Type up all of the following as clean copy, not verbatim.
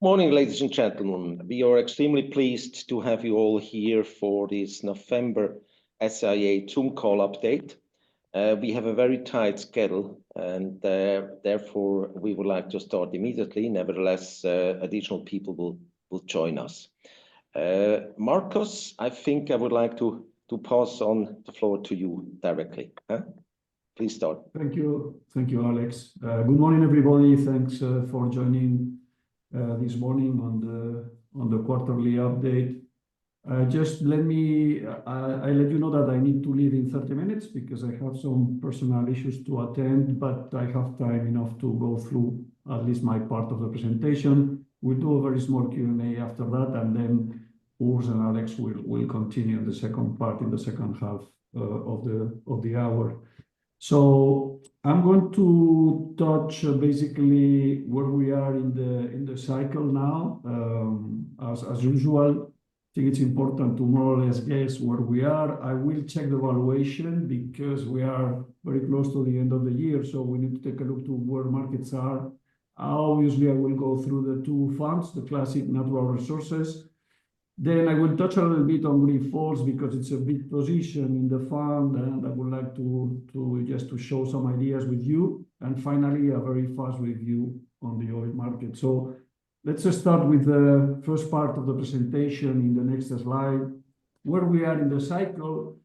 Morning, ladies and gentlemen. We are extremely pleased to have you all here for this November SIA Zoom call update. We have a very tight schedule, and therefore we would like to start immediately. Nevertheless, additional people will join us. Marcos, I think I would like to pass on the floor to you directly. Please start. Thank you, Alex. Good morning, everybody. Thanks for joining this morning on the quarterly update. Just let me I let you know that I need to leave in 30 minutes because I have some personal issues to attend, but I have time enough to go through at least my part of the presentation. We'll do a very small Q&A after that, and then Urs and Alex will continue the second part in the second half of the hour. So I'm going to touch basically where we are in the cycle now. As usual, I think it's important to more or less guess where we are. I will check the valuation because we are very close to the end of the year, so we need to take a look to where markets are. Obviously, I will go through the two funds, the classic natural resources. Then I will touch a little bit on Grifols because it's a big position in the fund, and I would like to just to show some ideas with you. And finally, a very fast review on the oil market. So let's just start with the first part of the presentation in the next slide, where we are in the cycle.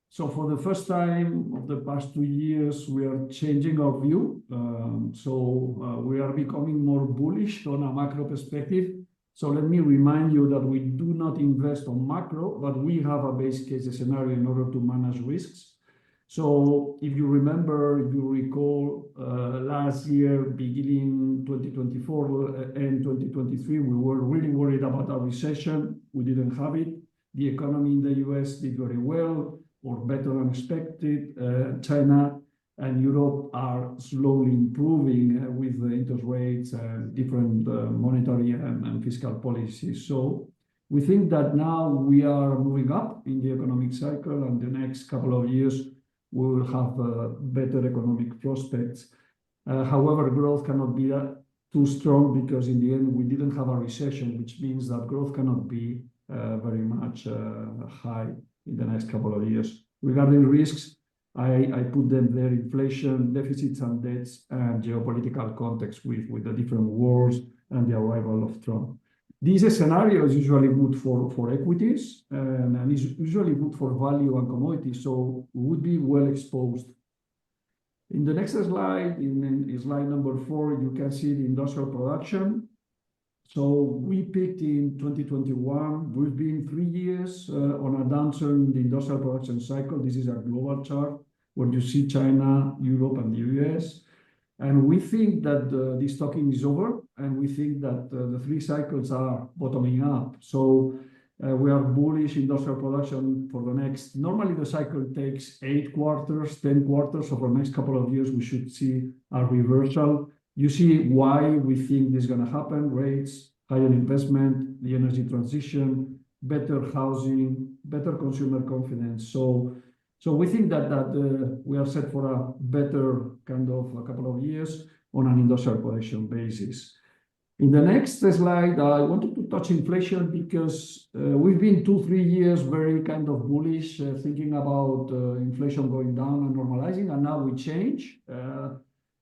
So for the first time of the past 2 years, we are changing our view. We are becoming more bullish on a macro perspective. So let me remind you that we do not invest on macro, but we have a base case scenario in order to manage risks. So if you remember, if you recall, last year, beginning 2024 and 2023, we were really worried about a recession. We didn't have it. The economy in the US did very well, or better than expected. China and Europe are slowly improving with the interest rates and different monetary and fiscal policies. So we think that now we are moving up in the economic cycle, and the next couple of years we will have better economic prospects. However, growth cannot be too strong because in the end we didn't have a recession, which means that growth cannot be very much high in the next couple of years. Regarding risks, I put them there: inflation, deficits and debts, and geopolitical context with the different wars and the arrival of Trump. This scenario is usually good for equities and is usually good for value and commodities, so we would be well exposed. In the next slide, in slide number 4, you can see the industrial production. So we peaked in 2021. We've been 3 years on a downturn in the industrial production cycle. This is a global chart where you see China, Europe, and the US. And we think that the destocking is over, and we think that the 3 cycles are bottoming up. So we are bullish industrial production for the next. Normally, the cycle takes 8 quarters, 10 quarters. So for the next couple of years, we should see a reversal. You see why we think this is going to happen: rates, higher investment, the energy transition, better housing, better consumer confidence. So we think that we are set for a better kind of a couple of years on an industrial production basis. In the next slide, I wanted to touch inflation because we've been 2-3 years very kind of bullish, thinking about inflation going down and normalizing, and now we change.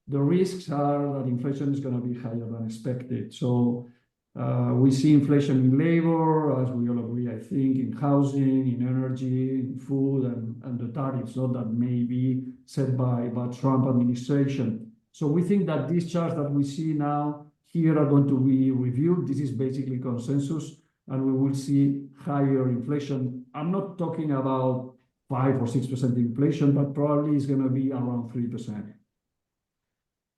The risks are that inflation is going to be higher than expected. So we see inflation in labor, as we all agree, I think, in housing, in energy, in food, and the tariffs that may be set by Trump administration. So we think that these charts that we see now here are going to be reviewed. This is basically consensus, and we will see higher inflation. I'm not talking about 5 or 6% inflation, but probably it's going to be around 3%.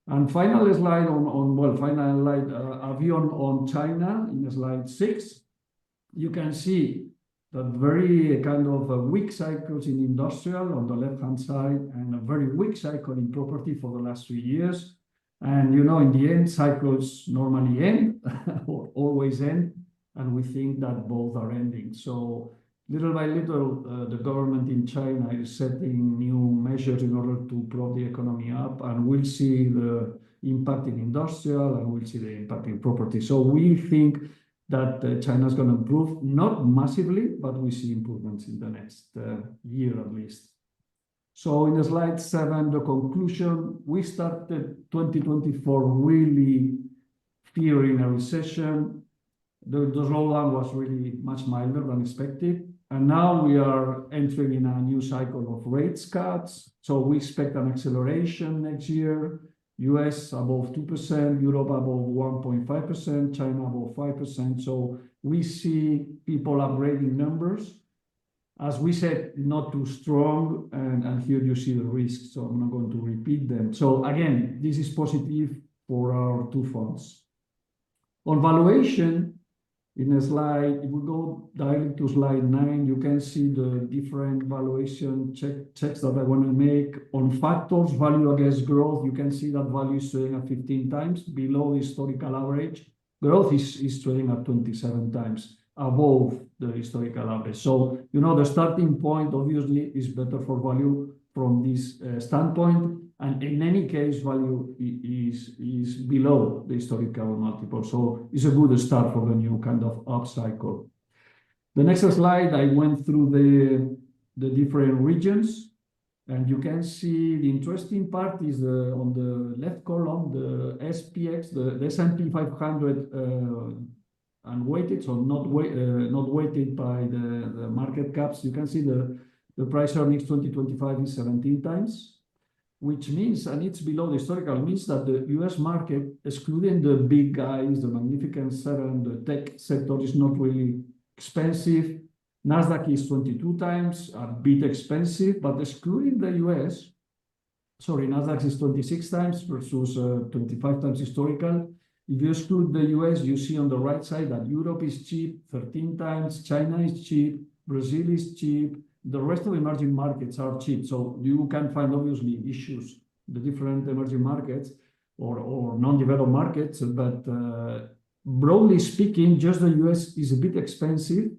And final slide a view on China in slide 6. You can see that very kind of weak cycles in industrial on the left-hand side and a very weak cycle in property for the last 3 years. And, you know, in the end, cycles normally end or always end, and we think that both are ending. So little by little, the government in China is setting new measures in order to prop the economy up, and we'll see the impact in industrial, and we'll see the impact in property. So we think that China is going to improve, not massively, but we see improvements in the next year at least. So in slide 7, the conclusion, we started 2024 really fearing a recession. The slowdown was really much milder than expected. And now we are entering in a new cycle of rates cuts. So we expect an acceleration next year. US above 2%, Europe above 1.5%, China above 5%. So we see people upgrading numbers. As we said, not too strong, and here you see the risks, so I'm not going to repeat them. So again, this is positive for our two funds. On valuation, in a slide, if we go directly to slide 9, you can see the different valuation checks that I want to make. On factors, value against growth, you can see that value is trading at 15 times below the historical average. Growth is trading at 27 times above the historical average. So, you know, the starting point obviously is better for value from this standpoint. And in any case, value is below the historical multiple. So it's a good start for the new kind of upcycle. The next slide, I went through the different regions. And you can see the interesting part is on the left column, the SPX, the S&P 500 unweighted, so not weighted by the market caps. You can see the price earnings 2025 is 17 times, which means, and it's below the historical, means that the US market, excluding the big guys, the Magnificent Seven, the tech sector is not really expensive. Nasdaq is 22 times, a bit expensive, but excluding the US, sorry, Nasdaq is 26 times versus 25 times historical. If you exclude the US, you see on the right side that Europe is cheap, 13 times, China is cheap, Brazil is cheap, the rest of emerging markets are cheap. So you can find obviously issues, the different emerging markets or non-developed markets, but broadly speaking, just the US is a bit expensive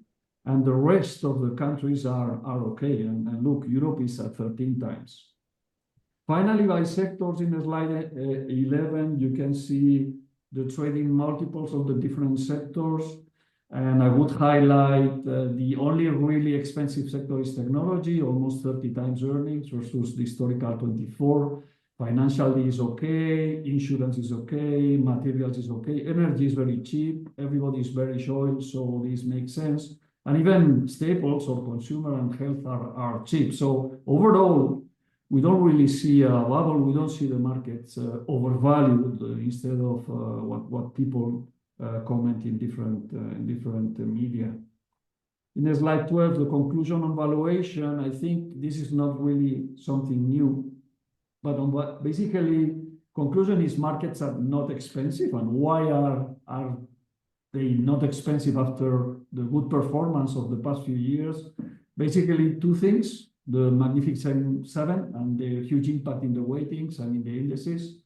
and the rest of the countries are okay. And look, Europe is at 13 times. Finally, by sectors in slide 11, you can see the trading multiples of the different sectors. And I would highlight the only really expensive sector is technology, almost 30 times earnings versus the historical 24. Financially is okay, insurance is okay, materials is okay, energy is very cheap, everybody is very short, so this makes sense. And even staples or consumer and health are cheap. So overall, we don't really see a bubble. We don't see the markets overvalued instead of what people comment in different media. In slide 12, the conclusion on valuation, I think this is not really something new, but on what basically conclusion is markets are not expensive. And why are they not expensive after the good performance of the past few years? Basically two things. The Magnificent Seven and the huge impact in the weightings and in the indices,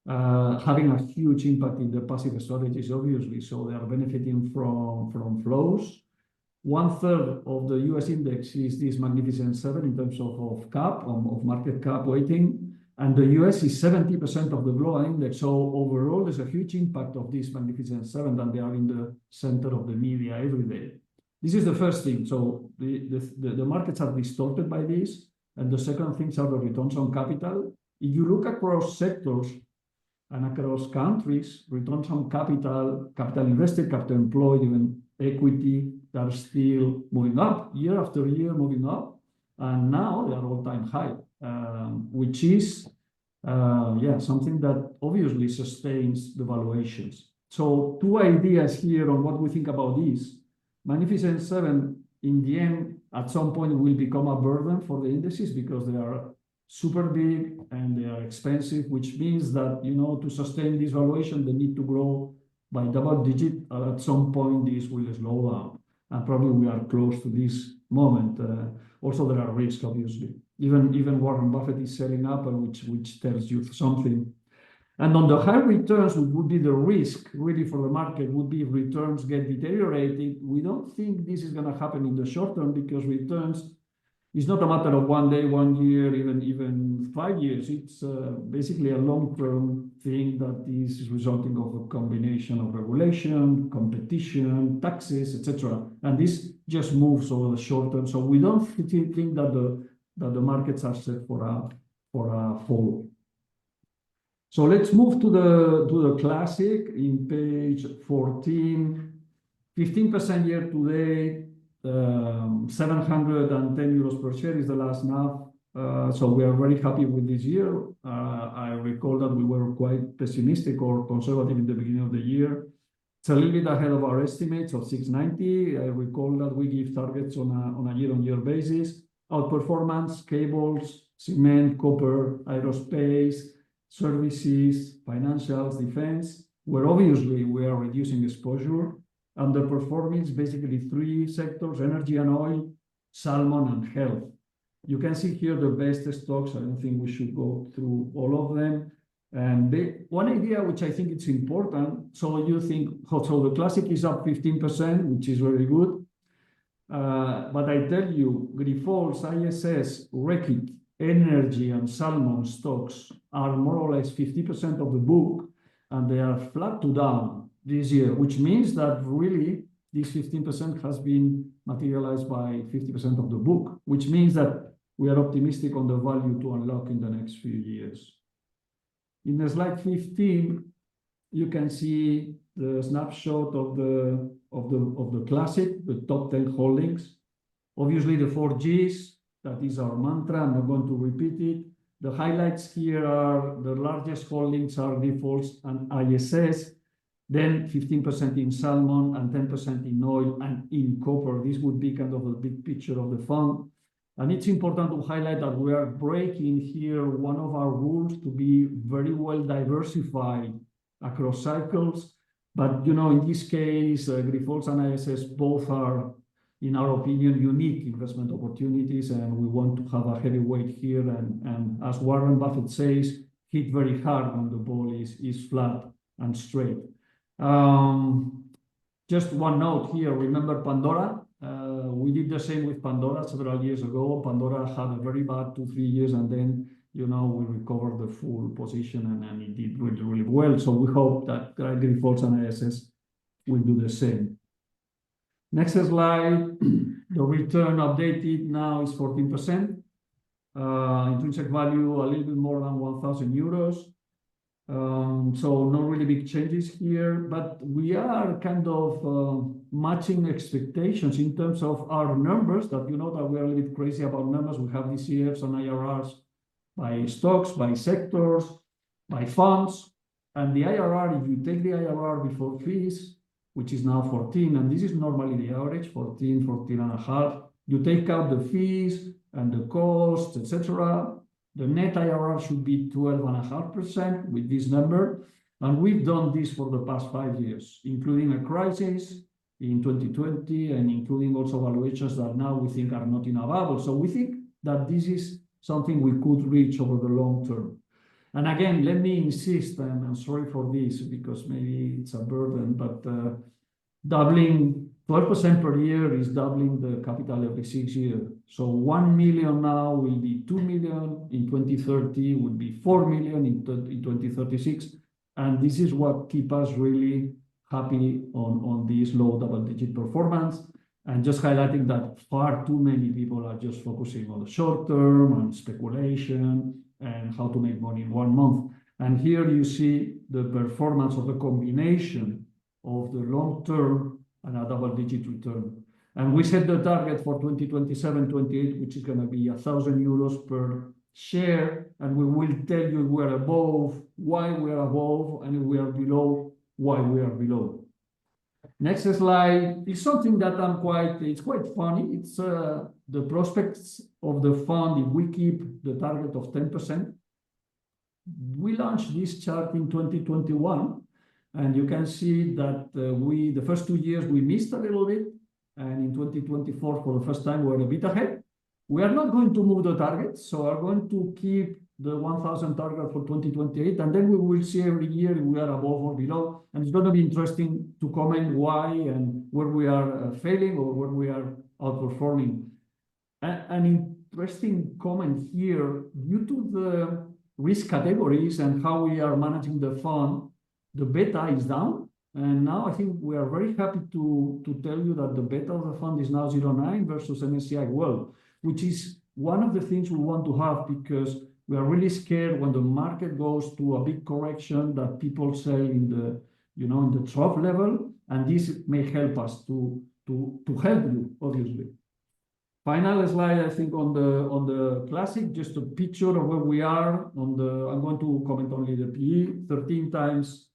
having a huge impact in the passive strategies, obviously. So they are benefiting from flows. 1/3 of the US index is this Magnificent Seven in terms of market cap weighting. And the US is 70% of the global index. So overall, there's a huge impact of this Magnificent Seven, and they are in the center of the media every day. This is the first thing. So the markets are distorted by this. And the second things are the returns on capital. If you look across sectors and across countries, returns on capital, capital invested, capital employed, even equity, they are still moving up, year after year moving up. And now they are all-time high, which is something that obviously sustains the valuations. So two ideas here on what we think about this. Magnificent Seven, in the end, at some point will become a burden for the indices because they are super big and they are expensive, which means that, you know, to sustain this valuation, they need to grow by double digit. At some point, this will slow down. And probably we are close to this moment. Also, there are risks, obviously. Even Warren Buffett is selling up, which tells you something. And on the high returns, which would be the risk really for the market, would be if returns get deteriorated. We don't think this is going to happen in the short term because returns, it's not a matter of 1 day, 1 year, even 5 years. It's basically a long-term thing that is resulting of a combination of regulation, competition, taxes, etc. And this just moves over the short term. So we don't think that the markets are set for a fall. So let's move to the classic in page 14. 15% year to date. 710 euros per share is the last NAV. So we are very happy with this year. I recall that we were quite pessimistic or conservative in the beginning of the year. It's a little bit ahead of our estimates of 690. I recall that we give targets on a year-on-year basis. Outperformance, cables, cement, copper, aerospace, services, financials, defense, where obviously we are reducing exposure. Underperforming basically 3 sectors: energy and oil, salmon, and health. You can see here the best stocks. I don't think we should go through all of them. And one idea which I think it's important, so you think, so the classic is up 15%, which is very good. But I tell you, Grifols, ISS, Reckitt, energy, and salmon stocks are more or less 50% of the book, and they are flat to down this year, which means that really this 15% has been materialized by 50% of the book, which means that we are optimistic on the value to unlock in the next few years. In the slide 15, you can see the snapshot of the classic, the top 10 holdings. Obviously, the 4 Gs, that is our mantra. I'm not going to repeat it. The highlights here are the largest holdings are Grifols and ISS. Then 15% in salmon and 10% in oil and in copper. This would be kind of a big picture of the fund. And it's important to highlight that we are breaking here one of our rules to be very well diversified across cycles. But, in this case, Grifols and ISS both are, in our opinion, unique investment opportunities. And we want to have a heavy weight here. And as Warren Buffett says, hit very hard when the ball is flat and straight. Just one note here, remember Pandora? We did the same with Pandora several years ago. Pandora had a very bad 2-3 years, and then, we recovered the full position, and it did really, really well. So we hope that Grifols and ISS will do the same. Next slide, the return updated now is 14%. Intrinsic value a little bit more than 1,000 euros. So no really big changes here, but we are kind of matching expectations in terms of our numbers that that we are a little bit crazy about numbers. We have DCFs and IRRs by stocks, by sectors, by funds. And the IRR, if you take the IRR before fees, which is now 14, and this is normally the average, 14, 14.5, you take out the fees and the costs, etc. The net IRR should be 12.5% with this number. And we've done this for the past 5 years, including a crisis in 2020 and including also valuations that now we think are not in a bubble. So we think that this is something we could reach over the long term. And again, let me insist, and I'm sorry for this because maybe it's a burden, but doubling 12% per year is doubling the capital every 6 years. So 1 million now will be 2 million in 2030, will be 4 million in 2036. And this is what keeps us really happy on this low double-digit performance. And just highlighting that far too many people are just focusing on the short term and speculation and how to make money in 1 month. And here you see the performance of the combination of the long term and a double-digit return. And we set the target for 2027-28, which is going to be 1,000 euros per share. And we will tell you we're above, why we're above, and if we are below, why we are below. Next slide is something that it's quite funny. It's the prospects of the fund if we keep the target of 10%. We launched this chart in 2021. And you can see that the first 2 years we missed a little bit. And in 2024, for the first time, we're a bit ahead. We are not going to move the targets. So we're going to keep the 1,000 target for 2028. And then we will see every year if we are above or below. And it's going to be interesting to comment why and where we are failing or where we are outperforming. And in interesting comment here. Due to the risk categories and how we are managing the fund, the beta is down. And now I think we are very happy to tell you that the beta of the fund is now 0.9 versus MSCI World, which is one of the things we want to have, because we are really scared when the market goes to a big correction that people sell in the, you know, in the trough level, and this may help us to help you, obviously. Final slide, I think, on the classic, just a picture of where we are on the. I'm going to comment only the PE, 13 times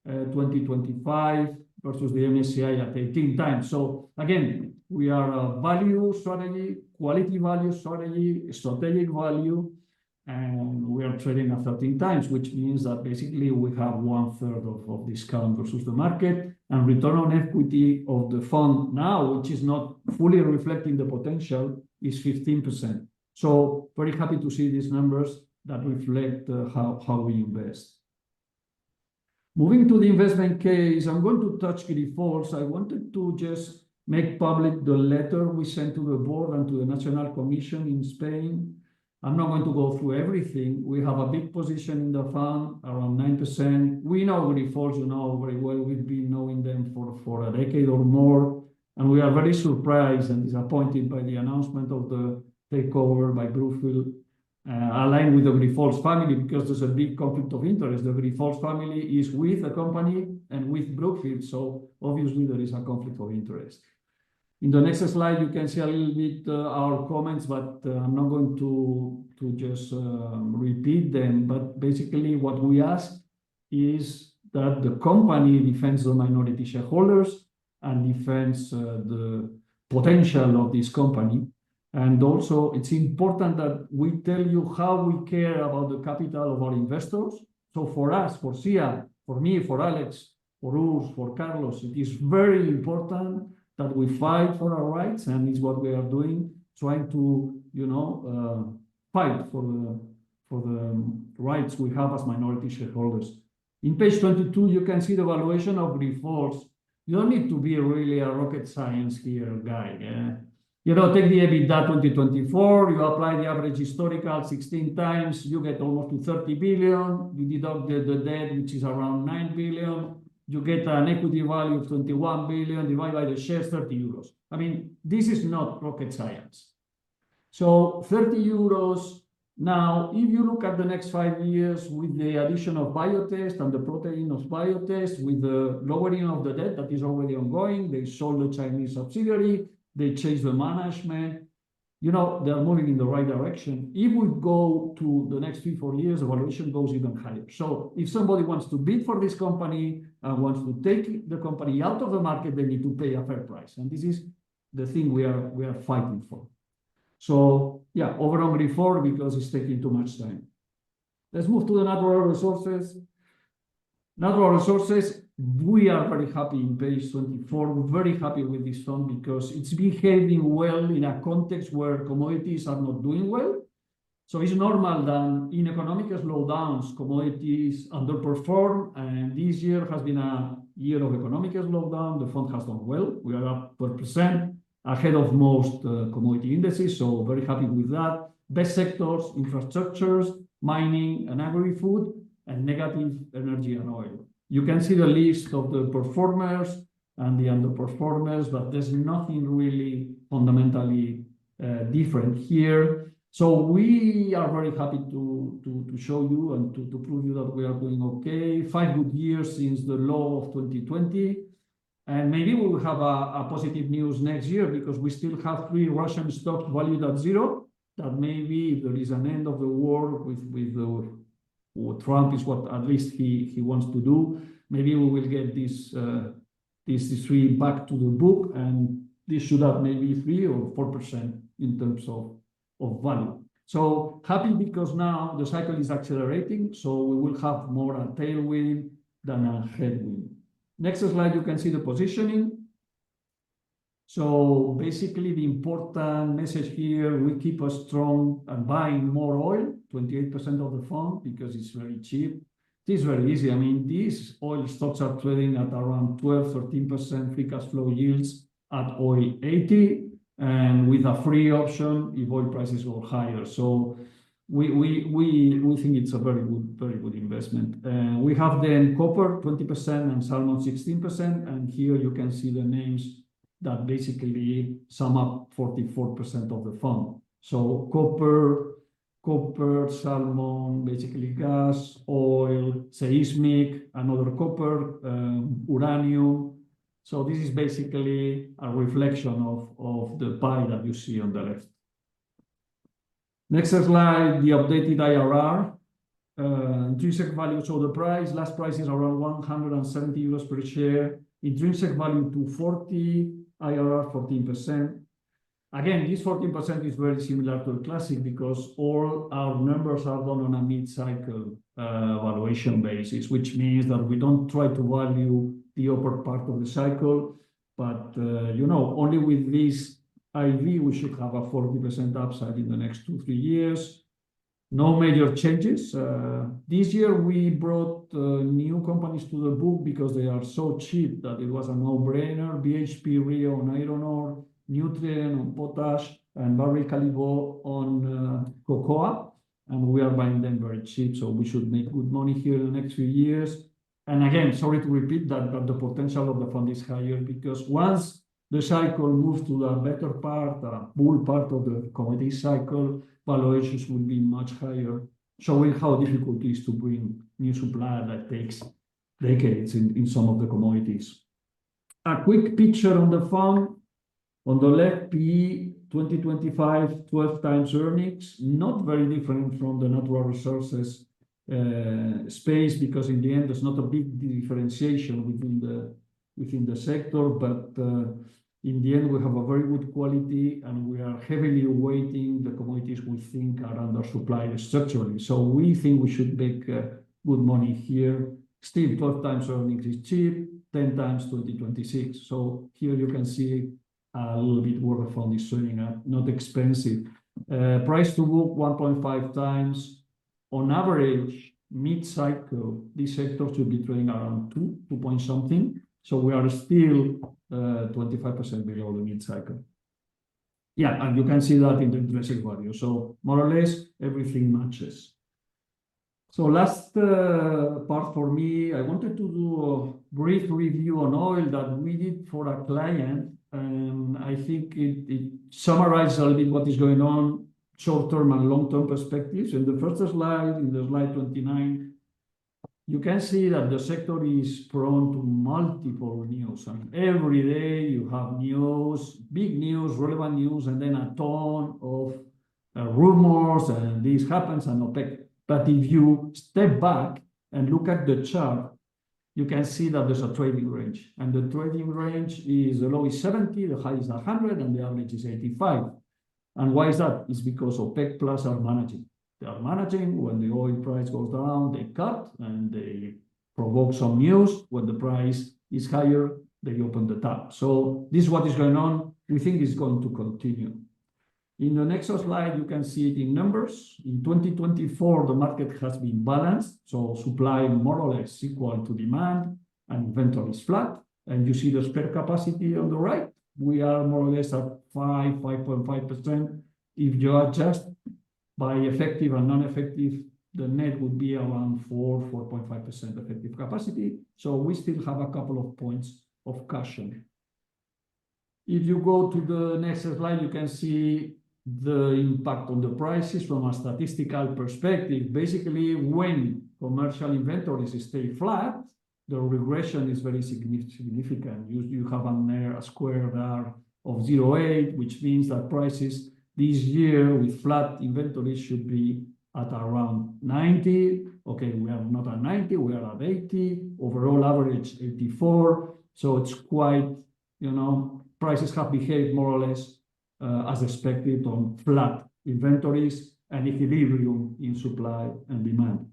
2025 versus the MSCI at 18 times. So again, we are a value strategy, quality value strategy, strategic value, and we are trading at 13 times, which means that basically we have 1/3 of discount versus the market, and return on equity of the fund now, which is not fully reflecting the potential, is 15%. So very happy to see these numbers that reflect how we invest. Moving to the investment case, I'm going to touch Grifols. I wanted to just make public the letter we sent to the board and to the National Commission in Spain. I'm not going to go through everything. We have a big position in the fund, around 9%. We know Grifols, you know, very well. We've been knowing them for a decade or more. And we are very surprised and disappointed by the announcement of the takeover by Brookfield, aligned with the Grifols family, because there's a big conflict of interest. The Grifols family is with the company and with Brookfield. So obviously there is a conflict of interest. In the next slide, you can see a little bit our comments, but I'm not going to just repeat them. But basically what we ask is that the company defends the minority shareholders and defends the potential of this company. And also it's important that we tell you how we care about the capital of our investors. So for us, for SIA, for me, for Alex, for Urs, for Carlos, it is very important that we fight for our rights, and it's what we are doing, trying to, you know, fight for the rights we have as minority shareholders. In page 22, you can see the valuation of Grifols. You don't need to be really a rocket science here, guy. You know, take the EBITDA 2024, you apply the average historical 16 times, you get almost to 30 billion. You deduct the debt, which is around 9 billion. You get an equity value of 21 billion, divided by the shares, 30 euros. I mean, this is not rocket science. So 30 euros. Now, if you look at the next 5 years with the addition of Biotest and the protein of Biotest, with the lowering of the debt that is already ongoing, they sold the Chinese subsidiary, they changed the management, you know, they are moving in the right direction. If we go to the next 3-4 years, the valuation goes even higher. So if somebody wants to bid for this company and wants to take the company out of the market, they need to pay a fair price. And this is the thing we are fighting for. So yeah, over on Grifols, because it's taking too much time. Let's move to the natural resources. Natural resources, we are very happy in page 24. We're very happy with this fund because it's behaving well in a context where commodities are not doing well. So it's normal that in economic slowdowns, commodities underperform. And this year has been a year of economic slowdown. The fund has done well. We are up 12%, ahead of most commodity indices. So very happy with that. Best sectors, infrastructures, mining and agri-food, and negative energy and oil. You can see the list of the performers and the underperformers, but there's nothing really fundamentally different here. So we are very happy to show you and to prove you that we are doing okay. 5 good years since the low of 2020. And maybe we will have a positive news next year, because we still have 3 Russian stocks valued at 0, that maybe if there is an end of the war with Trump, is what at least he wants to do. Maybe we will get these 3 back to the book, and this should have maybe 3 or 4% in terms of value. So happy because now the cycle is accelerating, so we will have more a tailwind than a headwind. Next slide, you can see the positioning. So basically the important message here, we keep a strong and buying more oil, 28% of the fund, because it's very cheap. It is very easy. I mean, these oil stocks are trading at around 12-13% free cash flow yields at oil 80. and with a free option if oil prices go higher. So we think it's a very good investment. We have then copper 20% and salmon 16%, and here you can see the names that basically sum up 44% of the fund. So copper, salmon, basically gas, oil, seismic, another copper, uranium. So this is basically a reflection of the pie that you see on the left. Next slide, the updated IRR, intrinsic value. So the last price is around 170 euros per share, intrinsic value 240, IRR 14%. Again, this 14% is very similar to the classic because all our numbers are done on a mid-cycle valuation basis, which means that we don't try to value the upper part of the cycle, but only with this IV, we should have a 40% upside in the next 2-3 years. No major changes. This year, we brought new companies to the book because they are so cheap that it was a no-brainer. BHP Rio on iron ore, Nutrien on potash, and Barry Callebaut on cocoa. And we are buying them very cheap, so we should make good money here in the next few years. And again, sorry to repeat that, but the potential of the fund is higher because once the cycle moves to the better part, the bull part of the commodity cycle, valuations will be much higher, showing how difficult it is to bring new supply that takes decades in some of the commodities. A quick picture on the fund. On the left, PE 2025, 12 times earnings, not very different from the natural resources space, because in the end, there's not a big differentiation within the sector, but in the end, we have a very good quality, and we are heavily weighting the commodities we think are undersupplied structurally. So we think we should make good money here. Still, 12 times earnings is cheap, 10 times 2026. So here you can see a little bit where the fund is showing up, not expensive. Price to book 1.5 times. On average, mid-cycle, this sector should be trading around 2 point something. So we are still 25% below the mid-cycle. Yeah, and you can see that in the intrinsic value. So more or less, everything matches. So last part for me, I wanted to do a brief review on oil that we did for a client. And I think it summarizes a little bit what is going on, short-term and long-term perspectives. In the first slide, in the slide 29, you can see that the sector is prone to multiple news. I mean, every day you have news, big news, relevant news, and then a ton of rumors, and this happens and OPEC. But if you step back and look at the chart, you can see that there's a trading range. And the trading range is the low is 70, the high is 100, and the average is 85. And why is that? It's because OPEC Plus are managing. They are managing. When the oil price goes down, they cut and they provoke some news. When the price is higher, they open the tap. So this is what is going on. We think it's going to continue. In the next slide, you can see it in numbers. In 2024, the market has been balanced. So supply more or less equal to demand and inventory is flat. And you see the spare capacity on the right. We are more or less at 5.5%. If you adjust by effective and non-effective, the net would be around 4.5% effective capacity. So we still have a couple of points of caution. If you go to the next slide, you can see the impact on the prices from a statistical perspective. Basically, when commercial inventories stay flat, the regression is very significant. You have a square there of 0.8, which means that prices this year with flat inventories should be at around 90. Okay, we are not at 90, we are at 80. Overall average 84. So it's quite, prices have behaved more or less as expected on flat inventories and equilibrium in supply and demand.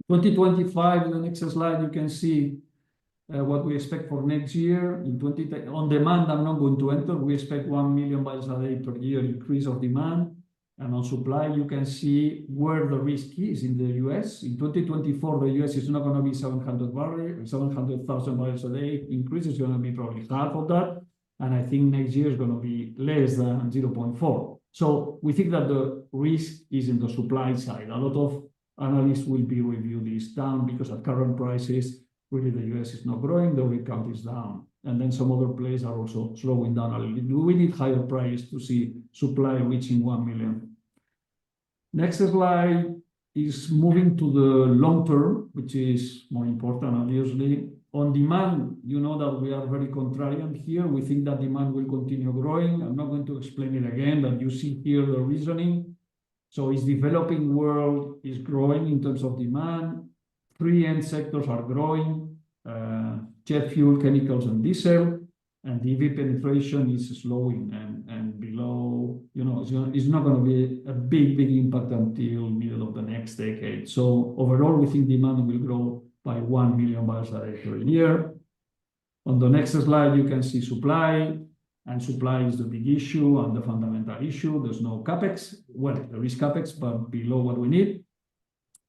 2025, in the next slide, you can see what we expect for next year. On demand, I'm not going to enter. We expect 1 million barrels a day per year increase of demand. And on supply, you can see where the risk is in the US. In 2024, the US is not going to be 700,000 barrels a day. Increase is going to be probably half of that. and I think next year is going to be less than 0.4. So we think that the risk is in the supply side. A lot of analysts will be reviewing this down because at current prices, really the US is not growing, the rig count is down. And then some other players are also slowing down a little bit. We need higher price to see supply reaching 1 million. Next slide is moving to the long term, which is more important, obviously. On demand, you know that we are very contrarian here. We think that demand will continue growing. I'm not going to explain it again, but you see here the reasoning. So its developing world is growing in terms of demand. Three end sectors are growing, jet fuel, chemicals, and diesel. And the EV penetration is slowing and below, it's not going to be a big impact until middle of the next decade. So overall, we think demand will grow by 1 million barrels a day per year. On the next slide, you can see supply, and supply is the big issue and the fundamental issue. There's no capex. Well, there is capex, but below what we need.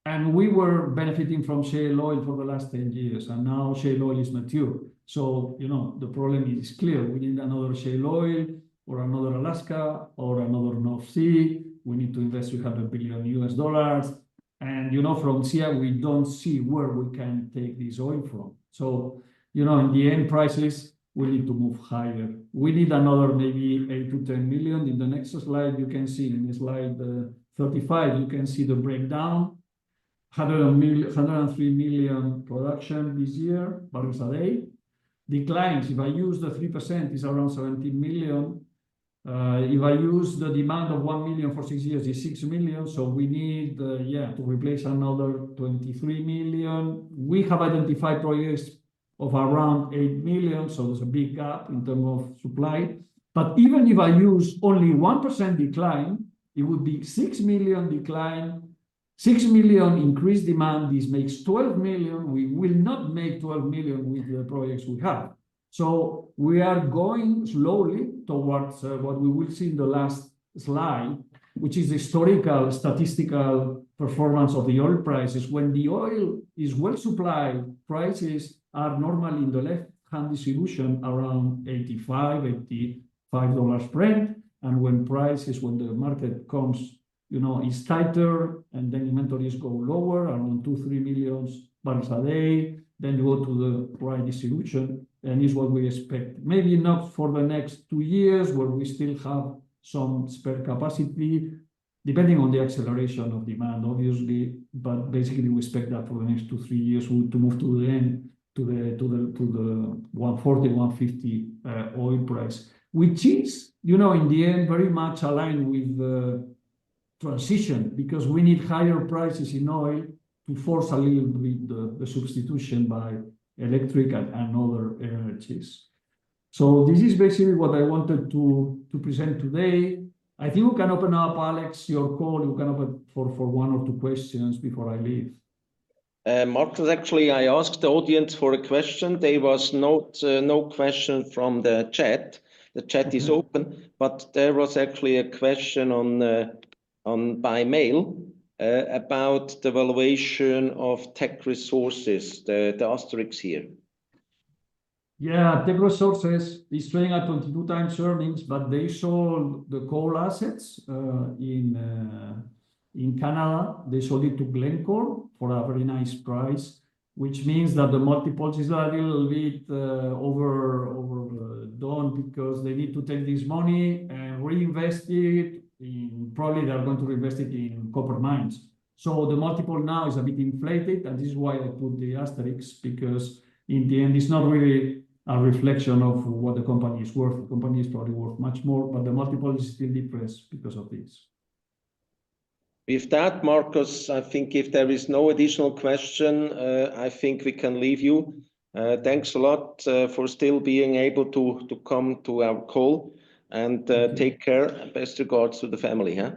And we were benefiting from shale oil for the last 10 years, and now shale oil is mature. So, the problem is clear. We need another shale oil or another Alaska or another North Sea. We need to invest $300 billion. And, from SIA, we don't see where we can take this oil from. So, in the end prices, we need to move higher. We need another maybe 8 to 10 million. In the next slide, you can see in slide 35, you can see the breakdown. 103 million production this year, barrels a day. Declines, if I use the 3%, is around 17 million. If I use the demand of 1 million for 6 years, is 6 million. So we need, to replace another 23 million. We have identified projects of around 8 million. So there's a big gap in terms of supply. But even if I use only 1% decline, it would be 6 million decline. 6 million increased demand, this makes 12 million. We will not make 12 million with the projects we have. So we are going slowly towards what we will see in the last slide, which is the historical statistical performance of the oil prices. When the oil is well supplied, prices are normally in the left-hand distribution around $85 Brent. And when the market comes, is tighter, and then inventories go lower, around 2-3 million barrels a day. Then you go to the right distribution, and is what we expect. Maybe not for the next 2 years, where we still have some spare capacity, depending on the acceleration of demand, obviously. But basically, we expect that for the next 2-3 years to move to the end, to the 140, 150 oil price, which is, in the end, very much aligned with the transition, because we need higher prices in oil to force a little bit the substitution by electric and other energies. So this is basically what I wanted to present today. I think we can open up, Alex, your call. You can open for 1 or 2 questions before I leave. Marcus, actually, I asked the audience for a question. There was no question from the chat. The chat is open, but there was actually a question by mail about the valuation of Tech Resources, the asterisk here. Yeah, Tech Resources is trading at 22 times earnings, but they sold the coal assets in Canada. They sold it to Glencore for a very nice price, which means that the multiples is a little bit overdone, because they need to take this money and reinvest it. Probably they're going to reinvest it in copper mines. So the multiple now is a bit inflated, and this is why I put the asterisk, because in the end, it's not really a reflection of what the company is worth. The company is probably worth much more, but the multiple is still depressed because of this. With that, Marcus, I think if there is no additional question, I think we can leave you. Thanks a lot for still being able to come to our call. And take care. Best regards to the family. Huh?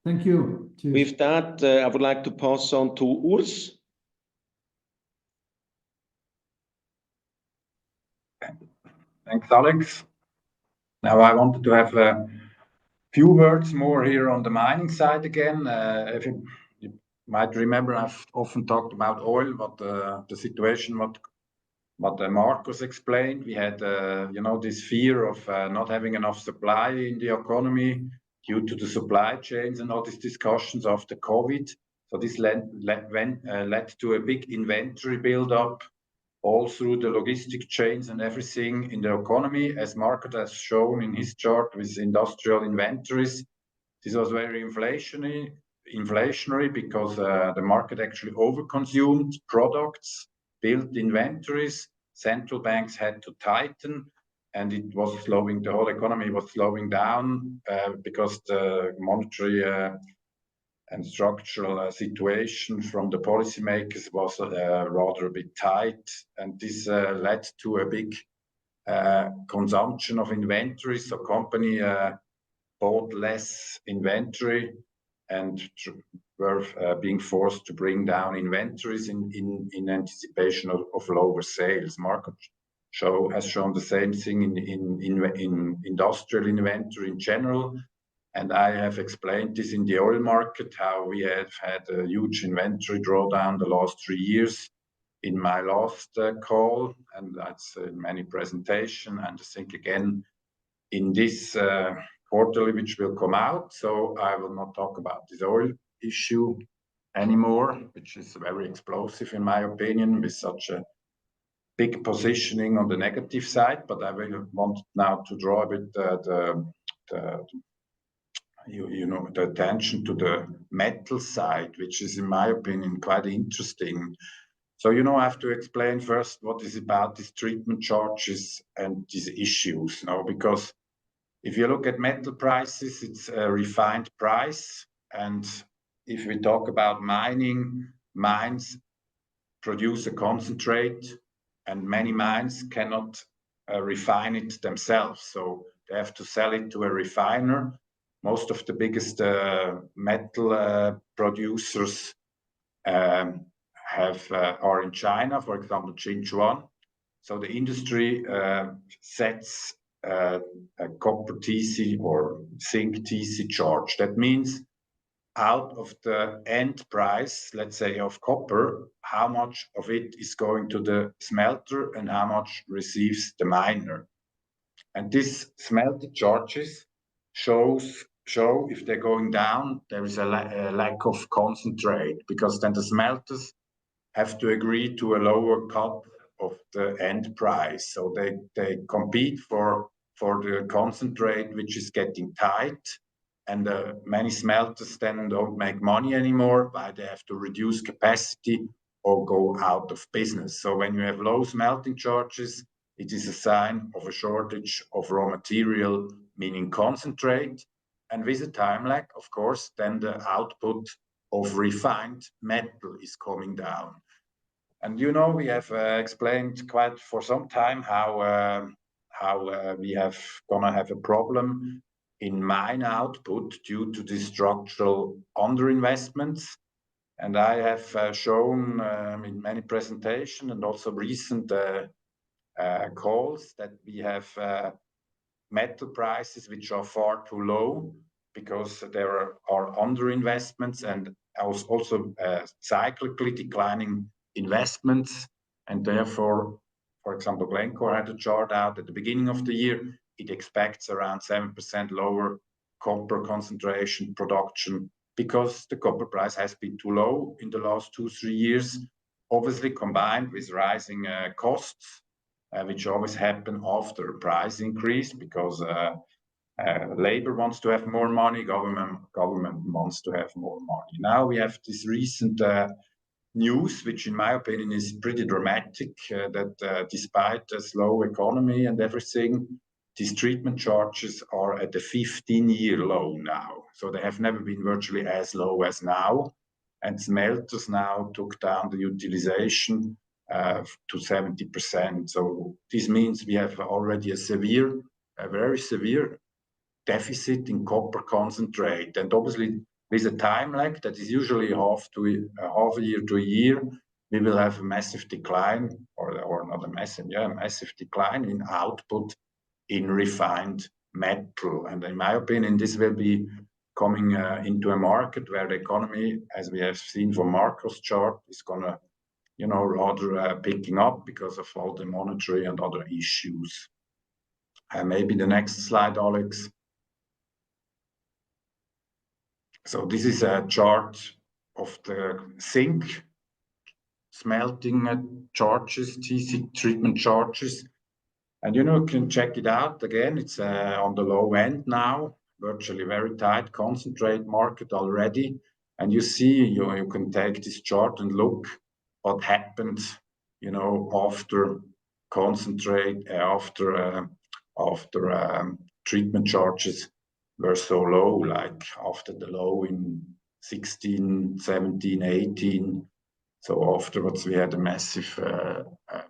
Thank you. Cheers. With that, I would like to pass on to Urs. Thanks, Alex. Now I wanted to have a few words more here on the mining side again. If you might remember, I've often talked about oil, but the situation what what Marcus explained. We had, this fear of not having enough supply in the economy due to the supply chains and all these discussions after COVID. So this led to a big inventory build-up all through the logistic chains and everything in the economy, as Marcus has shown in his chart with industrial inventories. This was very inflationary because the market actually overconsumed products, built inventories. Central banks had to tighten, and it was slowing. The whole economy was slowing down because the monetary and structural situation from the policymakers was rather a bit tight, and this led to a big consumption of inventory. So company bought less inventory and were being forced to bring down inventories in anticipation of lower sales. Market has shown the same thing in industrial inventory in general. And I have explained this in the oil market, how we have had a huge inventory drawdown the last 3 years in my last call, and that's in many presentations, and I think again in this quarterly, which will come out. So I will not talk about this oil issue anymore, which is very explosive in my opinion, with such a big positioning on the negative side. But I will want now to draw a bit the attention to the metal side, which is, in my opinion, quite interesting. So, I have to explain first what is about these treatment charges and these issues, because if you look at metal prices, it's a refined price. And if we talk about mining, mines produce a concentrate, and many mines cannot refine it themselves. So they have to sell it to a refiner. Most of the biggest metal producers are in China, for example, Jinchuan. So the industry sets a copper TC or zinc TC charge. That means out of the end price, let's say, of copper, how much of it is going to the smelter and how much receives the miner. And these smelter charges show if they're going down, there is a lack of concentrate, because then the smelters have to agree to a lower cut of the end price. So they compete for the concentrate, which is getting tight. And many smelters then don't make money anymore, but they have to reduce capacity or go out of business. So when you have low smelting charges, it is a sign of a shortage of raw material, meaning concentrate. And with a time lag, of course, then the output of refined metal is coming down. And we have explained quite for some time how we have gonna have a problem in mine output due to the structural underinvestments. And I have shown in many presentations and also recent calls that we have metal prices which are far too low because there are underinvestments and also cyclically declining investments. And therefore, for example, Glencore had a chart out at the beginning of the year. It expects around 7% lower copper concentration production because the copper price has been too low in the last 2-3 years, obviously combined with rising costs, which always happen after a price increase because labor wants to have more money, government wants to have more money. Now we have this recent news, which in my opinion is pretty dramatic, that despite a slow economy and everything, these treatment charges are at a 15-year low now. So they have never been virtually as low as now. And smelters now took down the utilization to 70%. So this means we have already a very severe deficit in copper concentrate. And obviously, with a time lag that is usually half a year to a year, we will have a massive decline, or not a massive decline in output in refined metal. And in my opinion, this will be coming into a market where the economy, as we have seen from Marco's chart, is going to rather picking up because of all the monetary and other issues. Maybe the next slide, Alex. So this is a chart of the zinc smelting charges, TC treatment charges. And you can check it out again. It's on the low end now, virtually very tight concentrate market already. And you see, you can take this chart and look what happened, after concentrate, after treatment charges were so low, like after the low in 16, 17, 18. So afterwards, we had a massive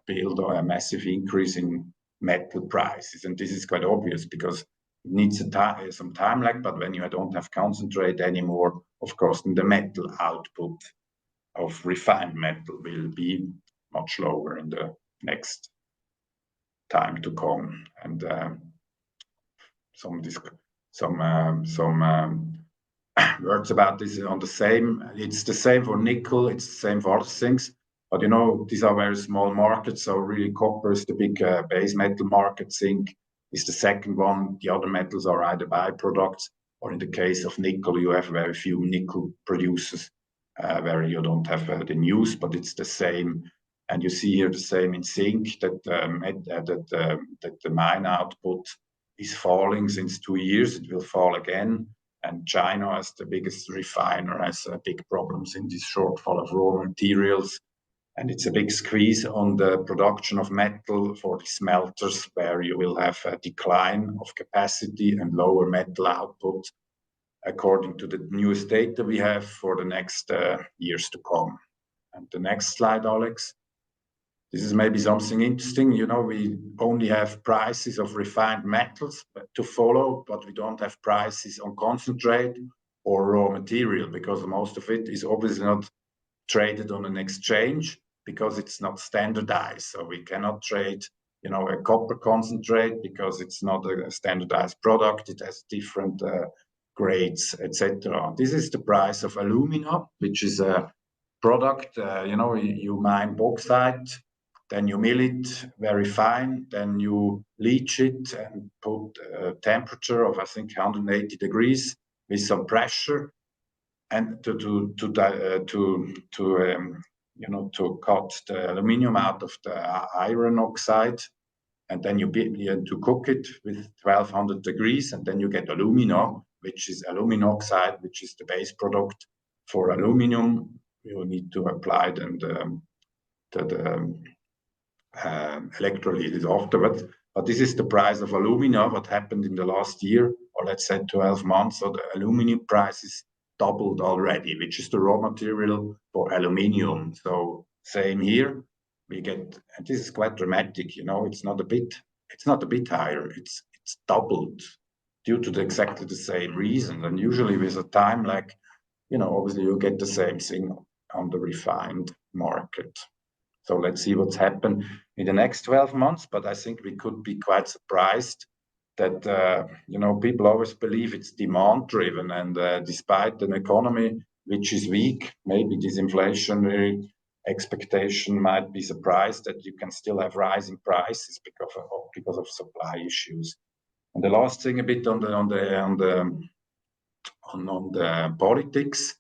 build or a massive increase in metal prices. And this is quite obvious because it needs some time lag, but when you don't have concentrate anymore, of course, then the metal output of refined metal will be much lower in the next time to come. And some words about this on the same. It's the same for nickel. It's the same for other things. But these are very small markets. So really, copper is the big base metal market. Zinc is the second one. The other metals are either byproducts, or in the case of nickel, you have very few nickel producers where you don't have the news, but it's the same. And you see here the same in zinc, that the mine output is falling since 2 years. It will fall again. And China, as the biggest refiner, has big problems in this shortfall of raw materials. And it's a big squeeze on the production of metal for the smelters, where you will have a decline of capacity and lower metal output, according to the newest data we have for the next years to come. And the next slide, Alex. This is maybe something interesting. We only have prices of refined metals to follow, but we don't have prices on concentrate or raw material, because most of it is obviously not traded on an exchange because it's not standardized. So we cannot trade, a copper concentrate because it's not a standardized product. It has different grades, etc. This is the price of alumina, which is a product. You mine bauxite, then you mill it very fine, then you leach it and put a temperature of, I think, 180 degrees with some pressure, and to cut the aluminium out of the iron oxide, and then you to cook it with 1200 degrees, and then you get alumina, which is aluminum oxide, which is the base product for aluminium. You need to apply then the electrolysis afterwards. But this is the price of alumina, what happened in the last year, or let's say 12 months. So the aluminum prices doubled already, which is the raw material for aluminium. So same here, we get, and this is quite dramatic, it's not a bit higher, it's doubled due to exactly the same reason. And usually with a time like, obviously you get the same thing on the refined market. So let's see what's happened in the next 12 months. But I think we could be quite surprised that, people always believe it's demand driven. And despite an economy which is weak, maybe this inflationary expectation might be surprised that you can still have rising prices because of supply issues. And the last thing a bit on the politics.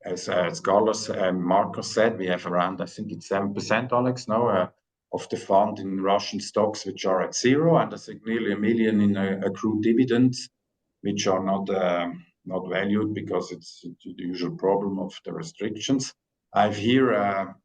As Carlos and Marcos said, we have around, I think it's 7%, Alex, now, of the fund in Russian stocks, which are at zero, and I think nearly 1 million in accrued dividends, which are not valued because it's the usual problem of the restrictions. I've here a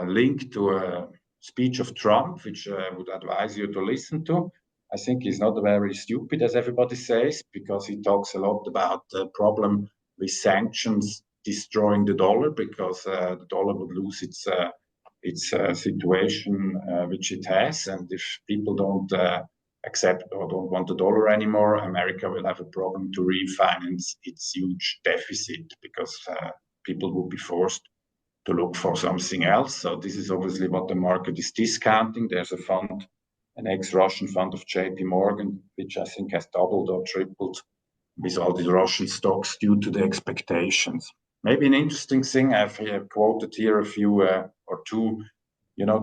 link to a speech of Trump, which I would advise you to listen to. I think he's not very stupid, as everybody says, because he talks a lot about the problem with sanctions destroying the dollar, because the dollar would lose its situation which it has, and if people don't accept or don't want the dollar anymore, America will have a problem to refinance its huge deficit, because people will be forced to look for something else. So this is obviously what the market is discounting. There's a fund, an ex-Russian fund of JP Morgan, which I think has doubled or tripled with all these Russian stocks due to the expectations. Maybe an interesting thing, I've here quoted here a few or two,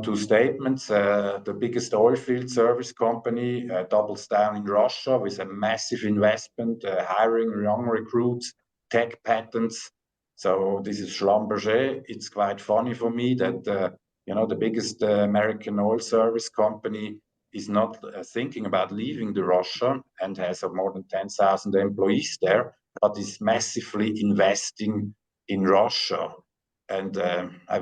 two statements. The biggest oil field service company doubles down in Russia with a massive investment, hiring young recruits, tech patents. So this is Schlumberger. It's quite funny for me that the biggest American oil service company is not thinking about leaving the Russia and has more than 10,000 employees there, but is massively investing in Russia. And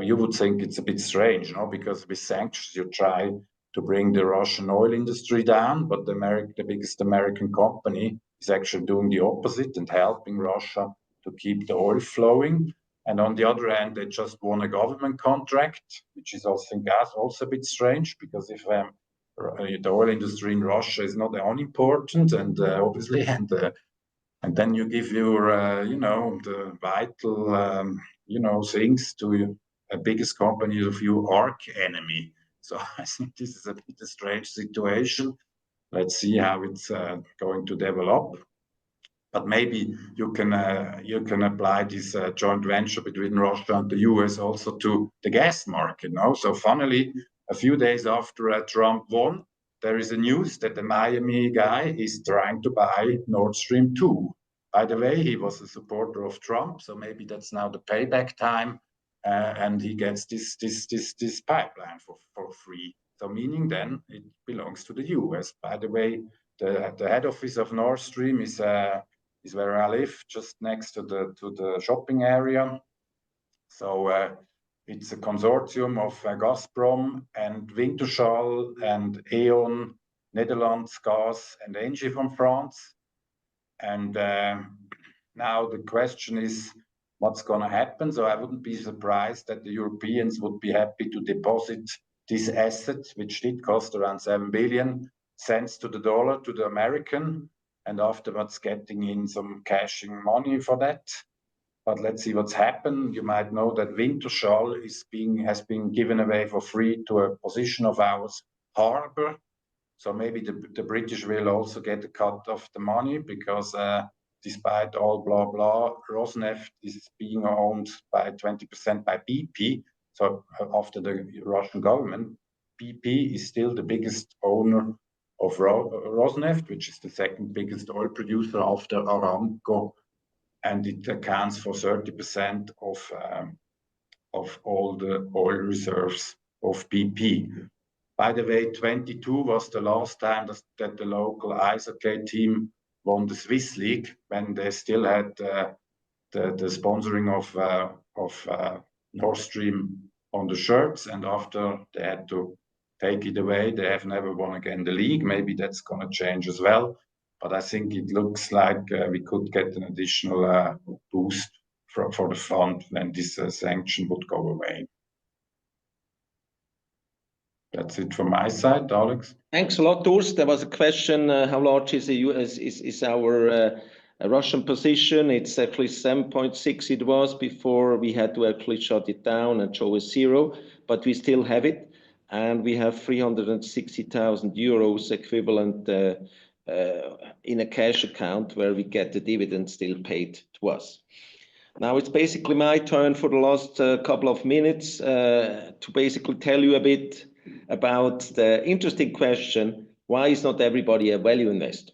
you would think it's a bit strange, because with sanctions you try to bring the Russian oil industry down, but the biggest American company is actually doing the opposite and helping Russia to keep the oil flowing. And on the other hand, they just won a government contract, which is also, I think, also a bit strange, because if the oil industry in Russia is not unimportant, and obviously, and then you give your, the vital, things to a biggest company of your arch enemy. So I think this is a bit a strange situation. Let's see how it's going to develop. But maybe you can apply this joint venture between Russia and the US also to the gas market. So finally, a few days after Trump won, there is a news that the Miami guy is trying to buy Nord Stream 2. By the way, he was a supporter of Trump, so maybe that's now the payback time, and he gets this pipeline for free. So meaning then it belongs to the US. By the way, the head office of Nord Stream is where I live, just next to the shopping area. So it's a consortium of Gazprom and Wintershall and E.ON, Netherlands Gas and Engie from France. And now the question is, what's going to happen? So I wouldn't be surprised that the Europeans would be happy to deposit this asset, which did cost around 7 billion cents to the dollar to the American, and afterwards getting in some cashing money for that. But let's see what's happened. You might know that Wintershall has been given away for free to a position of ours, Harbour. So maybe the British will also get a cut of the money, because despite all blah blah, Rosneft is being owned by 20% by BP. So after the Russian government, BP is still the biggest owner of Rosneft, which is the second biggest oil producer after Aramco, and it accounts for 30% of all the oil reserves of BP. By the way, 22 was the last time that the local ice hockey team won the Swiss League, when they still had the sponsoring of Nord Stream on the shirts, and after they had to take it away, they have never won again the league. Maybe that's going to change as well. But I think it looks like we could get an additional boost for the fund when this sanction would go away. That's it from my side, Alex. Thanks a lot, Urs. There was a question, how large is the US is our Russian position? It's actually 7.6 it was before we had to actually shut it down and show a zero, but we still have it. And we have 360,000 euros equivalent in a cash account where we get the dividend still paid to us. Now it's basically my turn for the last couple of minutes to basically tell you a bit about the interesting question, why is not everybody a value investor?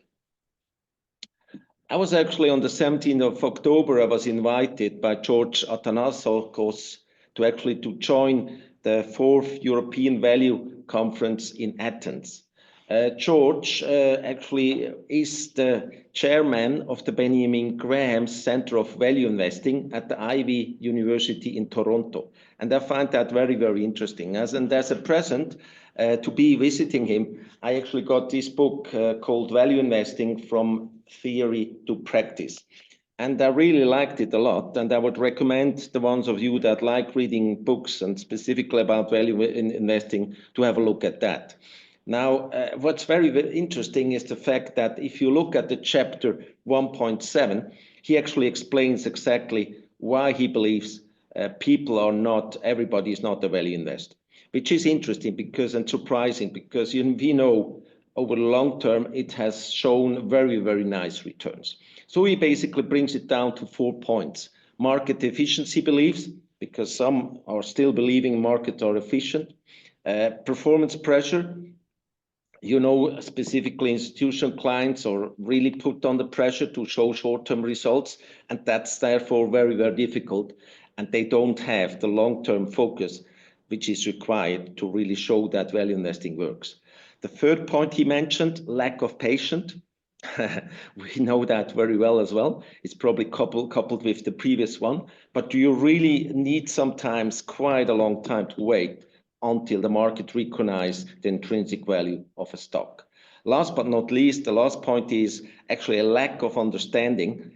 I was actually on the 17th of October, I was invited by George Athanasakos to join the 4th European Value Conference in Athens. George actually is the chairman of the Benjamin Graham Center of Value Investing at the Ivy University in Toronto. And I find that very, very interesting. And as a present to be visiting him, I actually got this book called Value Investing from Theory to Practice. And I really liked it a lot. And I would recommend the ones of you that like reading books and specifically about value investing to have a look at that. Now, what's very, very interesting is the fact that if you look at the chapter 1.7, he actually explains exactly why he believes everybody is not a value investor, which is interesting and surprising because we know over the long term, it has shown very, very nice returns. So he basically brings it down to 4 points. market efficiency beliefs, because some are still believing markets are efficient. Performance pressure, you know, specifically institutional clients are really put under pressure to show short-term results, and that's therefore very, very difficult, and they don't have the long-term focus which is required to really show that value investing works. The third point he mentioned, lack of patience. We know that very well as well. It's probably coupled with the previous one, but you really need sometimes quite a long time to wait until the market recognizes the intrinsic value of a stock. Last but not least, the last point is actually a lack of understanding.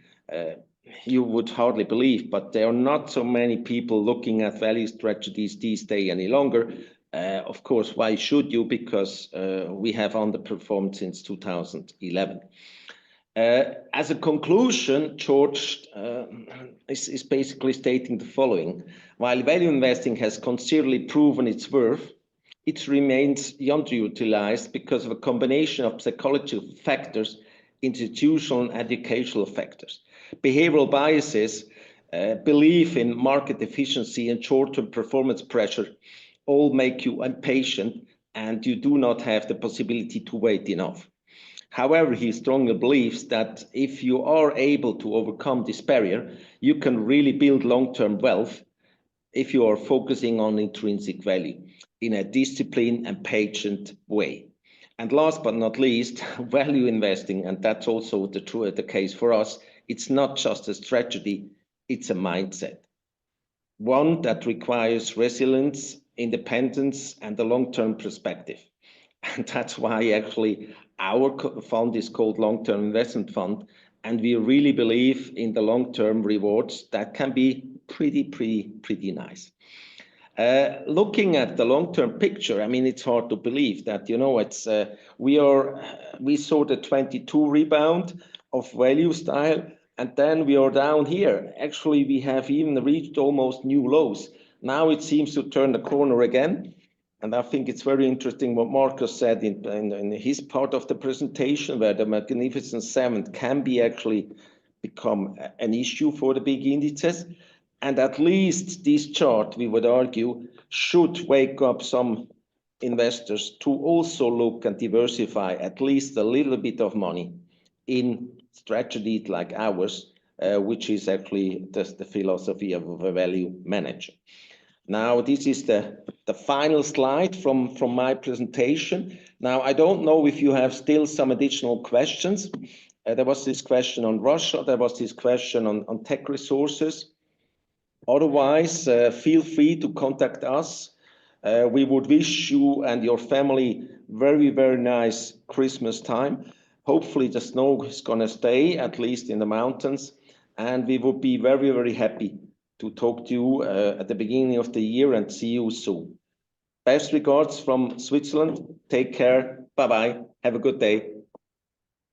You would hardly believe, but there are not so many people looking at value strategies these days any longer. Of course, why should you? Because we have underperformed since 2011. As a conclusion, George is basically stating the following. While value investing has considerably proven its worth, it remains underutilized because of a combination of psychological factors, institutional and educational factors. Behavioral biases, belief in market efficiency and short-term performance pressure all make you impatient, and you do not have the possibility to wait enough. However, he strongly believes that if you are able to overcome this barrier, you can really build long-term wealth if you are focusing on intrinsic value in a disciplined and patient way. And last but not least, value investing, and that's also the case for us, it's not just a strategy, it's a mindset. One that requires resilience, independence, and a long-term perspective. And that's why actually our fund is called Long-Term Investment Fund. And we really believe in the long-term rewards that can be pretty nice. Looking at the long-term picture, I mean, it's hard to believe that, you know, it's we saw the 22 rebound of value style, and then we are down here. Actually, we have even reached almost new lows. Now it seems to turn the corner again. And I think it's very interesting what Marcus said in his part of the presentation, where the Magnificent Seven can be actually become an issue for the big indices. And at least this chart, we would argue, should wake up some investors to also look and diversify at least a little bit of money in strategies like ours, which is actually just the philosophy of a value manager. Now, this is the final slide from my presentation. Now, I don't know if you have still some additional questions. There was this question on Russia. There was this question on tech resources. Otherwise, feel free to contact us. We would wish you and your family very, very nice Christmas time. Hopefully the snow is going to stay, at least in the mountains. And we would be very, very happy to talk to you at the beginning of the year and see you soon. Best regards from Switzerland. Take care. Bye-bye. Have a good day.